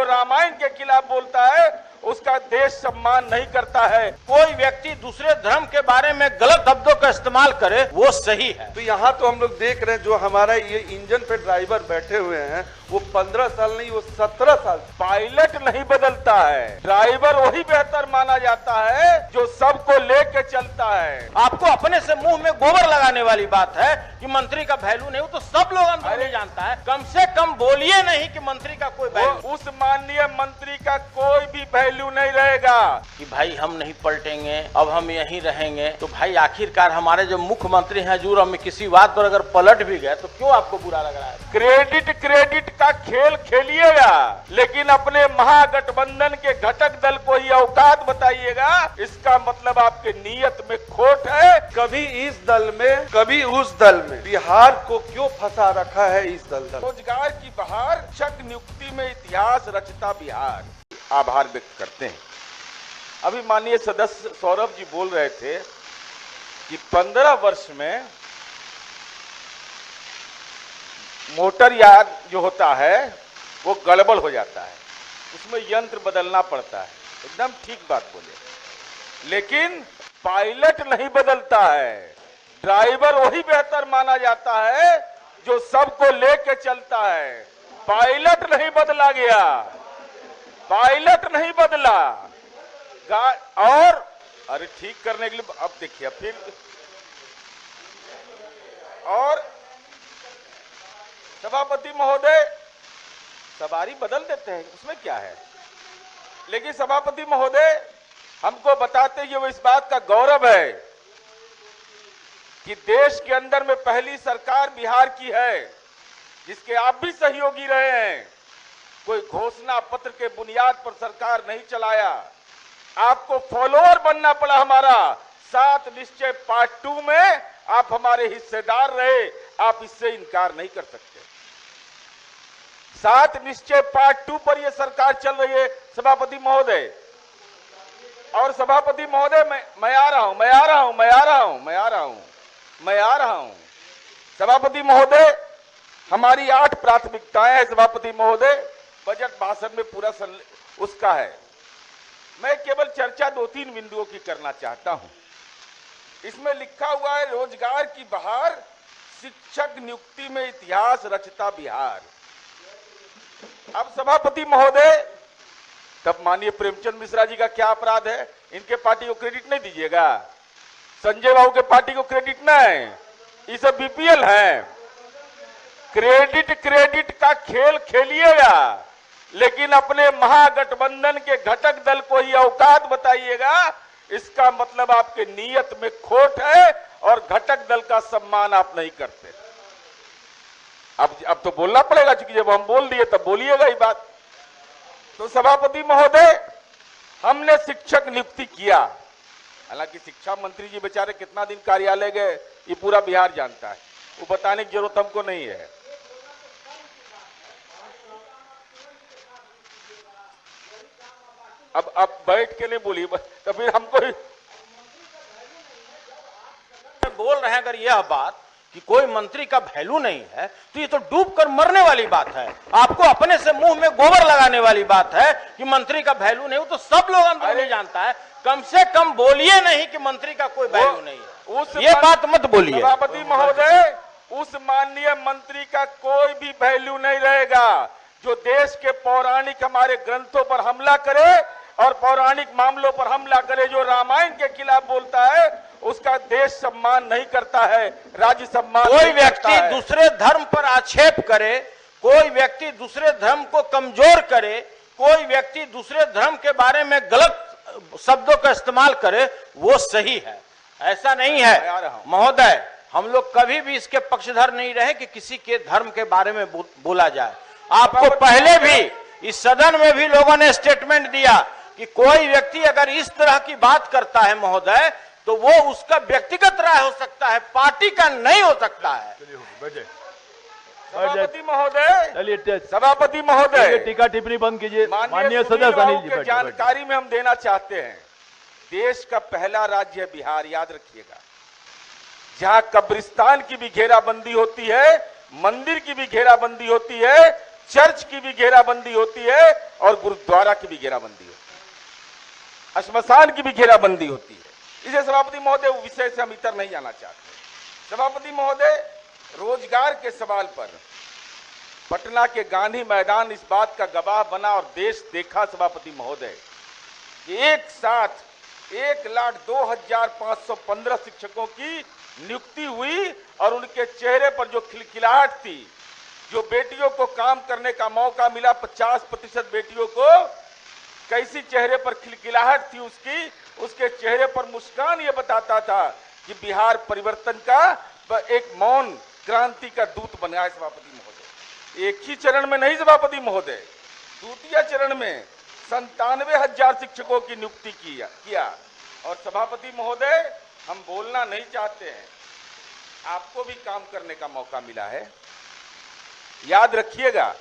जो रामायण के खिलाफ बोलता है उसका देश सम्मान नहीं करता है। कोई व्यक्ति दूसरे धर्म के बारे में गलत शब्दों का इस्तेमाल करे वो सही है। तो यहाँ तो हम लोग देख रहे हैं जो हमारा ये इंजन पे ड्राइवर बैठे हुए हैं वो 15 साल नहीं वो 17 साल। पायलट नहीं बदलता है, ड्राइवर वही बेहतर माना जाता है जो सबको लेके चलता है। आपको अपने से मुंह में गोबर लगाने वाली बात है कि मंत्री का वैल्यू नहीं, वो तो सब लोग अंदर नहीं जानता है। कम से कम बोलिए नहीं कि मंत्री का कोई वैल्यू। उस माननीय मंत्री का कोई भी वैल्यू नहीं रहेगा कि भाई हम नहीं पलटेंगे, अब हम यहीं रहेंगे। तो भाई आखिरकार हमारे जो मुख्यमंत्री हैं हजूर, हम किसी बात पर अगर पलट भी गए तो क्यों आपको बुरा लग रहा है? क्रेडिट का खेल खेलिएगा, लेकिन अपने महागठबंधन के घटक दल को ही औकात बताइएगा। इसका मतलब आपके नीयत में खोट है। कभी इस दल में कभी उस दल में बिहार को क्यों फंसा रखा है इस दल। रोजगार की बहार, शिक्षक नियुक्ति में इतिहास रचता बिहार। आभार व्यक्त करते हैं। अभी माननीय सदस्य सौरभ जी बोल रहे थे कि 15 वर्ष में मोटर यार्ड जो होता है वो गड़बड़ हो जाता है, उसमें यंत्र बदलना पड़ता है। एकदम ठीक बात बोले, लेकिन पायलट नहीं बदलता है, ड्राइवर वही बेहतर माना जाता है जो सबको लेके चलता है। पायलट नहीं बदला गया, पायलट नहीं बदला। और अरे ठीक करने के लिए अब देखिए फिर, और सभापति महोदय सवारी बदल देते हैं, उसमें क्या है। लेकिन सभापति महोदय हमको बताते हुए इस बात का गौरव है कि देश के अंदर में पहली सरकार बिहार की है जिसके आप भी सहयोगी रहे हैं। कोई घोषणा पत्र के बुनियाद पर सरकार नहीं चलाया, आपको फॉलोअर बनना पड़ा। हमारा 7 निश्चय पार्ट 2 में आप हमारे हिस्सेदार रहे, आप इससे इनकार नहीं कर सकते। 7 निश्चय पार्ट 2 पर यह सरकार चल रही है सभापति महोदय। और सभापति महोदय मैं आ रहा हूं। सभापति महोदय हमारी 8 प्राथमिकताएं हैं सभापति महोदय, बजट भाषण में पूरा उसका है। मैं केवल चर्चा 2-3 बिंदुओं की करना चाहता हूं। इसमें लिखा हुआ है रोजगार की बहार, शिक्षक नियुक्ति में इतिहास रचता बिहार। अब सभापति महोदय, तब माननीय प्रेमचंद मिश्रा जी का क्या अपराध है? इनके पार्टी को क्रेडिट नहीं दीजिएगा, संजय बाबू के पार्टी को क्रेडिट नहीं, ये सब बीपीएल है। क्रेडिट का खेल खेलिएगा, लेकिन अपने महागठबंधन के घटक दल को ही औकात बताइएगा। इसका मतलब आपके नीयत में खोट है और घटक दल का सम्मान आप नहीं करते। अब तो बोलना पड़ेगा, क्योंकि जब हम बोल दिए तब बोलिएगा ही बात। तो सभापति महोदय, हमने शिक्षक नियुक्ति किया। हालांकि शिक्षा मंत्री जी बेचारे कितना दिन कार्यालय गए ये पूरा बिहार जानता है, वो बताने की जरूरत हमको नहीं है। अब बैठ के नहीं बोलिए, तो फिर हमको ही बोल रहे हैं। अगर यह बात कि कोई मंत्री का वैल्यू नहीं है तो ये तो डूब कर मरने वाली बात है। आपको अपने से मुंह में गोबर लगाने वाली बात है कि मंत्री का वैल्यू नहीं, वो तो सब लोग अंदर नहीं जानता है। कम से कम बोलिए नहीं कि मंत्री का कोई वैल्यू नहीं है, ये बात मत बोलिए। सभापति महोदय, उस माननीय मंत्री का कोई भी वैल्यू नहीं रहेगा जो देश के पौराणिक हमारे ग्रंथों पर हमला करे और पौराणिक मामलों पर हमला करे। जो रामायण के खिलाफ बोलता है उसका देश सम्मान नहीं करता है, राज्य सम्मान। कोई व्यक्ति दूसरे धर्म पर आक्षेप करे, कोई व्यक्ति दूसरे धर्म को कमजोर करे, कोई व्यक्ति दूसरे धर्म के बारे में गलत शब्दों का इस्तेमाल करे, वो सही है। ऐसा नहीं है महोदय, हम लोग कभी भी इसके पक्षधर नहीं रहे कि किसी के धर्म के बारे में बोला जाए। आपको पहले भी इस सदन में भी लोगों ने स्टेटमेंट दिया कि कोई व्यक्ति अगर इस तरह की बात करता है महोदय तो वो उसका व्यक्तिगत राय हो सकता है, पार्टी का नहीं हो सकता है। सभापति महोदय टीका टिप्पणी बंद कीजिए। माननीय सदस्य अनिल जी, जानकारी में हम देना चाहते हैं, देश का पहला राज्य है बिहार, याद रखिएगा, जहां कब्रिस्तान की भी घेराबंदी होती है, मंदिर की भी घेराबंदी होती है, चर्च की भी घेराबंदी होती है और गुरुद्वारा की भी घेराबंदी होती है, श्मशान की भी घेराबंदी होती है। इसे सभापति महोदय विषय से हम इतर नहीं आना चाहते। सभापति महोदय, रोजगार के सवाल पर पटना के गांधी मैदान इस बात का गवाह बना और देश देखा सभापति महोदय, एक साथ 1,02,515 शिक्षकों की नियुक्ति हुई और उनके चेहरे पर जो खिलखिलाहट थी, जो बेटियों को काम करने का मौका मिला, 50% बेटियों को कैसी चेहरे पर खिलखिलाहट थी उसके चेहरे पर मुस्कान ये बताता था कि बिहार परिवर्तन का एक मौन क्रांति का दूत बना है सभापति महोदय। एक ही चरण में नहीं सभापति महोदय, द्वितीय चरण में 97,000 शिक्षकों की नियुक्ति किया। और सभापति महोदय, हम बोलना नहीं चाहते हैं, आपको भी काम करने का मौका मिला है। याद रखिएगा,